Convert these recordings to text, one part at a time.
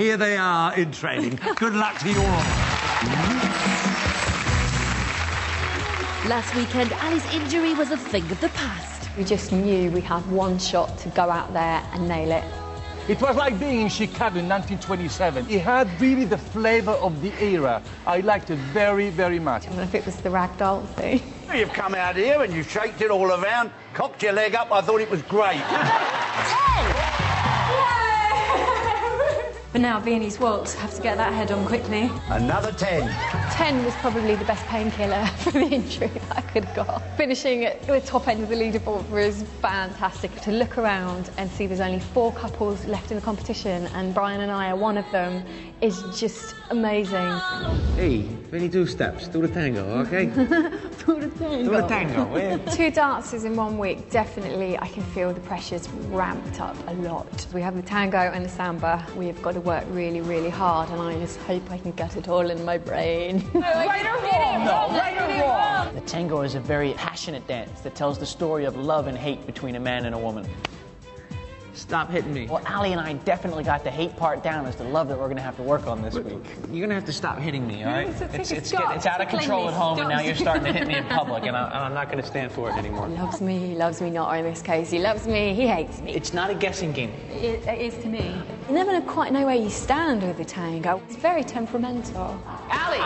Here they are in training. Good luck to you all. Last weekend, Ali's injury was a thing of the past. We just knew we had one shot to go out there and nail it. It was like being in Chicago in 1927. It had really the flavour of the era. I liked it very, very much. I don't know if it was the ragdoll thing. You've come out here and you've shaked it all around, cocked your leg up. I thought it was great. 10! But now Viennese waltz, have to get that head on quickly. Another 10. 10 was probably the best painkiller for the injury that I could have got. Finishing at the top end of the leaderboard was fantastic. To look around and see there's only 4 couples left in the competition and Brian and I are one of them is just amazing. Hey, 22 steps, do the tango, okay? Do the tango. Do the tango, yeah. 2 dances in 1 week, definitely I can feel the pressure's ramped up a lot. We have the tango and the samba. We have got to work really, really hard and I just hope I can get it all in my brain. Right or wrong, though, right or wrong. The tango is a very passionate dance that tells the story of love and hate between a man and a woman. Stop hitting me. Well, Ali and I definitely got the hate part down. It's the love that we're going to have to work on this week. You're gonna have to stop hitting me, all right? It's out of control at home, and now you're starting to hit me in public, and I'm not going to stand for it anymore. He loves me not in this case. He loves me, he hates me. It's not a guessing game. It is to me. You never quite know where you stand with the tango. It's very temperamental. Ali!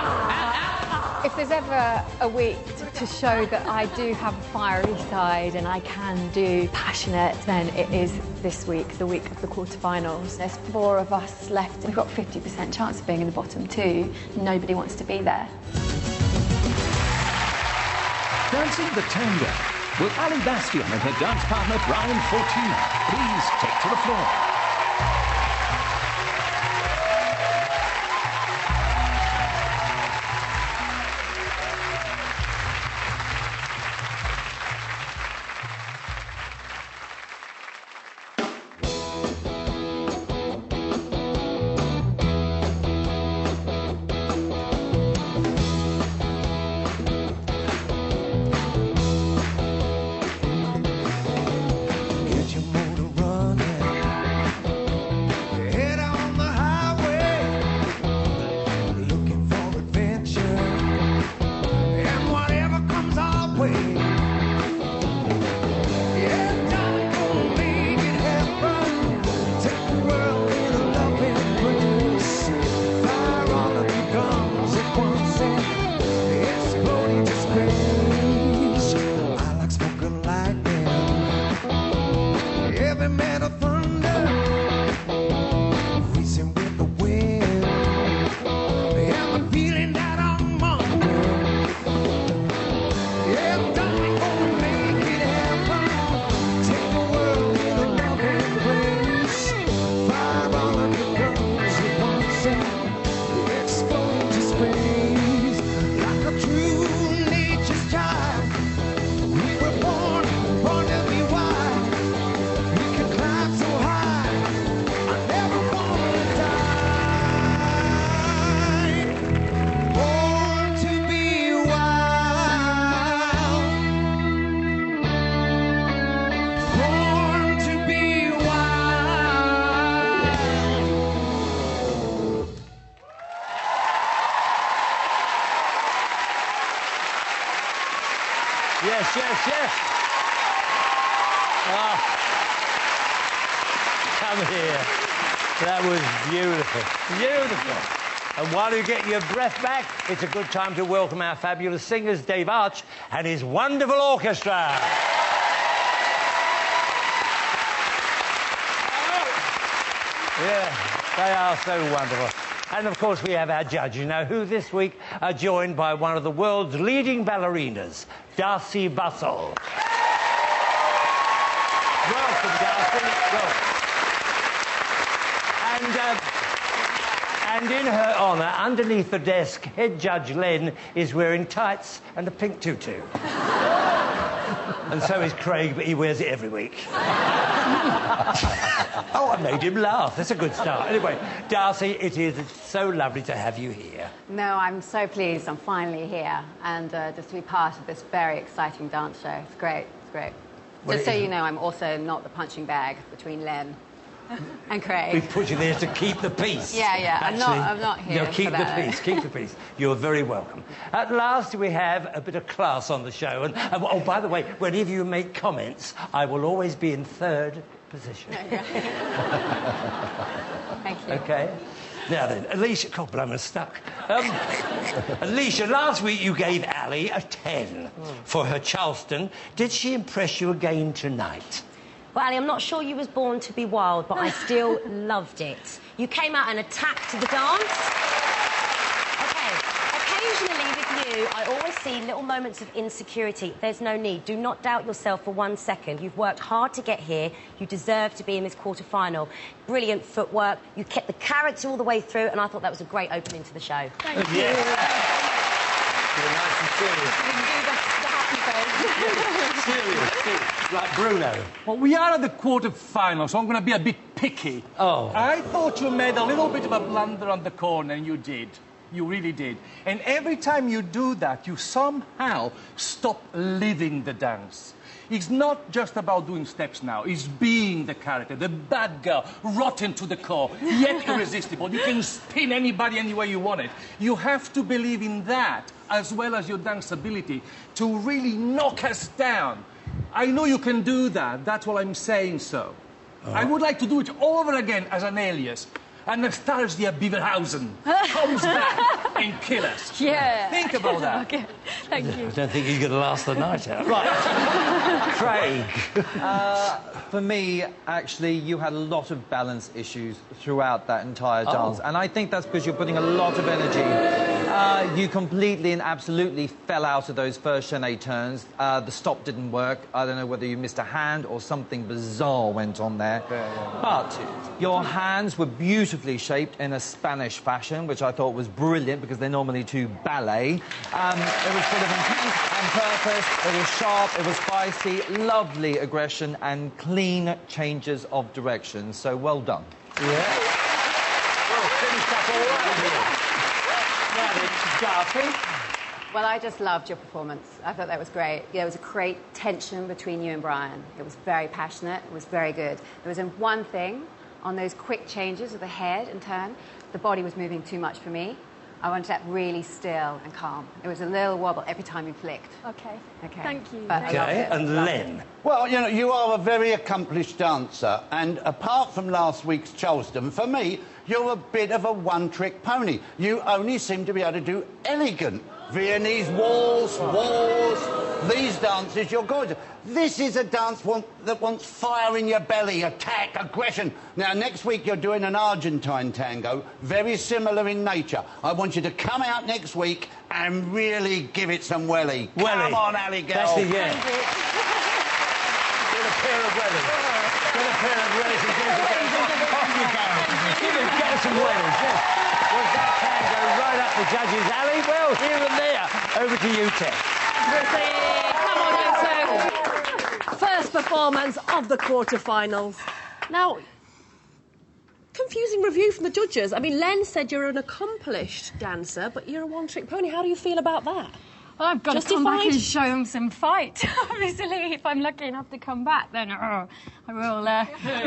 If there's ever a week to show that I do have a fiery side and I can do passionate, then it is this week, the week of the quarterfinals. There's 4 of us left. We've got 50% chance of being in the bottom 2. Nobody wants to be there. Dancing the tango with Ali Bastion and her dance partner Brian Fortuna. Please take to the floor. Yes. Oh. Come here. That was beautiful. And while you get your breath back, it's a good time to welcome our fabulous singers, Dave Arch and his wonderful orchestra. Yeah, they are so wonderful. And, of course, we have our judges now, who this week are joined by one of the world's leading ballerinas, Darcey Bussell. Welcome, Darcey. Welcome. And in her honour, underneath the desk, head judge Len is wearing tights and a pink tutu. And so is Craig, but he wears it every week. Oh, I made him laugh. That's a good start. Anyway, Darcey, it is so lovely to have you here. No, I'm so pleased I'm finally here and just to be part of this very exciting dance show. It's great, it's great. Well, Just so you know, I'm also not the punching bag between Len And Craig. We put you there to keep the peace. Yeah. I'm not here. No, keep for the that. peace. Keep the peace. You're very welcome. At last, we have a bit of class on the show. And oh, by the way, whenever you make comments, I will always be in third position. Thank you. Okay. Now then, Alicia, God, but I'm stuck. Alicia, last week you gave Ali a 10 for her Charleston. Did she impress you again tonight? Well, Ali, I'm not sure you was born to be wild, but I still loved it. You came out and attacked the dance. OK, occasionally with you, I always see little moments of insecurity. There's no need. Do not doubt yourself for 1 second. You've worked hard to get here. You deserve to be in this quarter-final. Brilliant footwork. You kept the character all the way through, and I thought that was a great opening to the show. Thank you. You were nice and serious. Serious. Like Bruno. Well, we are at the quarter-final, so I'm going to be a bit picky. Oh. I thought you made a little bit of a blunder on the corner, and you did. You really did. And every time you do that, you somehow stop living the dance. It's not just about doing steps now. It's being the character, the bad girl, rotten to the core, yet irresistible. You can spin anybody any way you want it. You have to believe in that, as well as your dance ability, to really knock us down. I know you can do that. That's why I'm saying so. I would like to do it all over again as an alias. Anastasia Beaverhausen comes back and kills us. Yeah. Think about that. Okay, thank you. I don't think you're going to last the night out. Right. Craig. For me, actually, you had a lot of balance issues throughout that entire dance. And I think that's because you're putting a lot of energy. You completely and absolutely fell out of those first chaîné turns. The stop didn't work. I don't know whether you missed a hand or something bizarre went on there. But your hands were beautifully shaped in a Spanish fashion, which I thought was brilliant because they're normally to ballet. It was full of intent and purpose. It was sharp. It was feisty. Lovely aggression and clean changes of direction. So well done. Yeah. Well, finished up all right here. Now then, Garfi. Well, I just loved your performance. I thought that was great. There was a great tension between you and Brian. It was very passionate. It was very good. There was one thing on those quick changes of the head and turn. The body was moving too much for me. I wanted that really still and calm. It was a little wobble every time you flicked. Okay. Okay. Thank you. But I loved it. And Len. Well, you know, you are a very accomplished dancer, and apart from last week's Charleston, for me, you're a bit of a one-trick pony. You only seem to be able to do elegant Viennese waltz, these dances, you're good. This is a dance that wants fire in your belly, attack, aggression. Now, next week you're doing an Argentine tango, very similar in nature. I want you to come out next week and really give it some welly. Come on, Ali girl. That's the Get a pair of wellies. Get a pair of wellies and off you go. Get us some wellies, yes. Was that tango right up the judges' alley? Well, here and there. Over to you, Tess. Come on, Otto. First performance of the quarterfinals. Now, confusing review from the judges. I mean, Len said you're an accomplished dancer, but you're a one-trick pony. How do you feel about that? Well, I've got to come back and show them some fight. Obviously, if I'm lucky enough to come back, then I will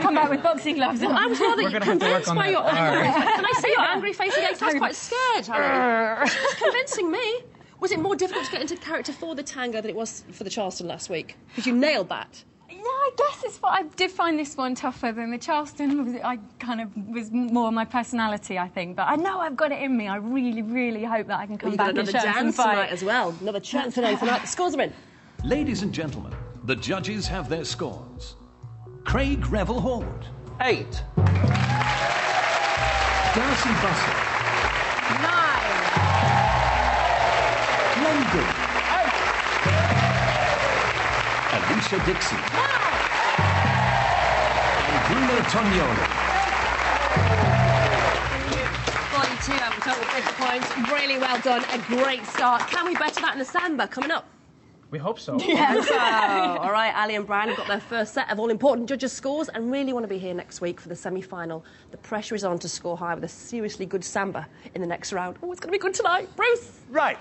come back with boxing gloves on. Well, I was rather convinced by your angry... Can I see your angry face again? I was quite scared, Harry. It was convincing me. Was it more difficult to get into character for the tango than it was for the Charleston last week? Because you nailed that. Yeah, I guess I did find this one tougher than the Charleston. I kind of was more my personality, I think. But I know I've got it in me. I really, really hope that I can come back and show some fight. Another dance tonight as well. Another chance today tonight. The scores are in. Ladies and gentlemen, the judges have their scores. Craig Revel Horwood, 8. Darcy Bussell, 9. Len Good, 8. Alicia Dixon, 9. And Bruno Tognoli, 42 out of total 50 points. Really well done. A great start. Can we better that in the samba coming up? We hope so. Yeah. All right, Ali and Brian have got their first set of all-important judges' scores and really want to be here next week for the semi-final. The pressure is on to score high with a seriously good samba in the next round. Oh, it's going to be good tonight. Bruce! Right.